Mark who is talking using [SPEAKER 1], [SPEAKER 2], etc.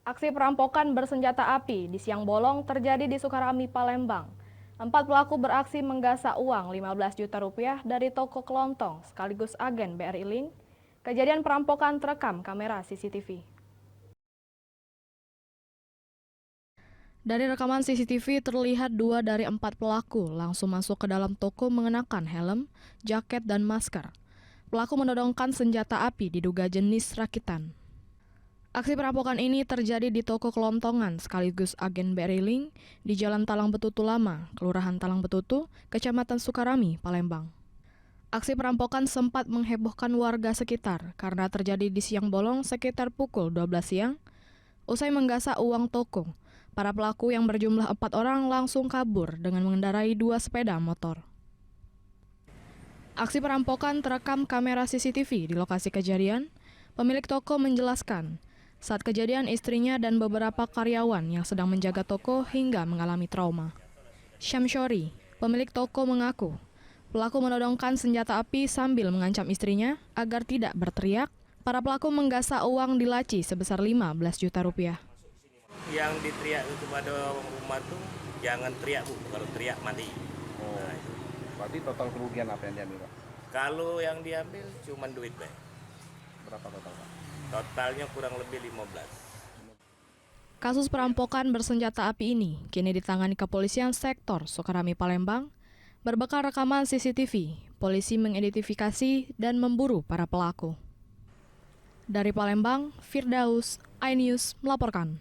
[SPEAKER 1] Aksi perampokan bersenjata api di siang bolong terjadi di Sukarami, Palembang. 4 pelaku beraksi menggasak uang 15 juta rupiah dari toko kelontong sekaligus agen BRI Link. Kejadian perampokan terekam kamera CCTV. Dari rekaman CCTV terlihat 2 dari 4 pelaku langsung masuk ke dalam toko mengenakan helm, jaket, dan masker. Pelaku menodongkan senjata api diduga jenis rakitan. Aksi perampokan ini terjadi di toko kelontongan sekaligus agen BRI Link di Jalan Talang Betutu Lama, Kelurahan Talang Betutu, Kecamatan Sukarami, Palembang. Aksi perampokan sempat menghebohkan warga sekitar karena terjadi di siang bolong sekitar pukul 12 siang. Usai menggasak uang toko, para pelaku yang berjumlah 4 orang langsung kabur dengan mengendarai 2 sepeda motor. Aksi perampokan terekam kamera CCTV di lokasi kejadian. Pemilik toko menjelaskan, saat kejadian istrinya dan beberapa karyawan yang sedang menjaga toko hingga mengalami trauma. Syamsyori, pemilik toko mengaku, pelaku menodongkan senjata api sambil mengancam istrinya agar tidak berteriak. Para pelaku menggasak uang di laci sebesar 15 juta rupiah.
[SPEAKER 2] Yang diteriak kepada rumah tuh jangan teriak Bu, kalau teriak mati.
[SPEAKER 3] Oh,
[SPEAKER 2] Nah,
[SPEAKER 3] berarti total kerugian apa yang diambil, Pak?
[SPEAKER 2] kalau yang diambil cuma duit Pak.
[SPEAKER 3] Berapa total, Pak?
[SPEAKER 2] Totalnya kurang lebih 15.
[SPEAKER 1] Kasus perampokan bersenjata api ini kini ditangani kepolisian sektor Sukarami, Palembang. Berbekal rekaman CCTV, polisi mengidentifikasi dan memburu para pelaku. Dari Palembang, Firdaus, iNews melaporkan.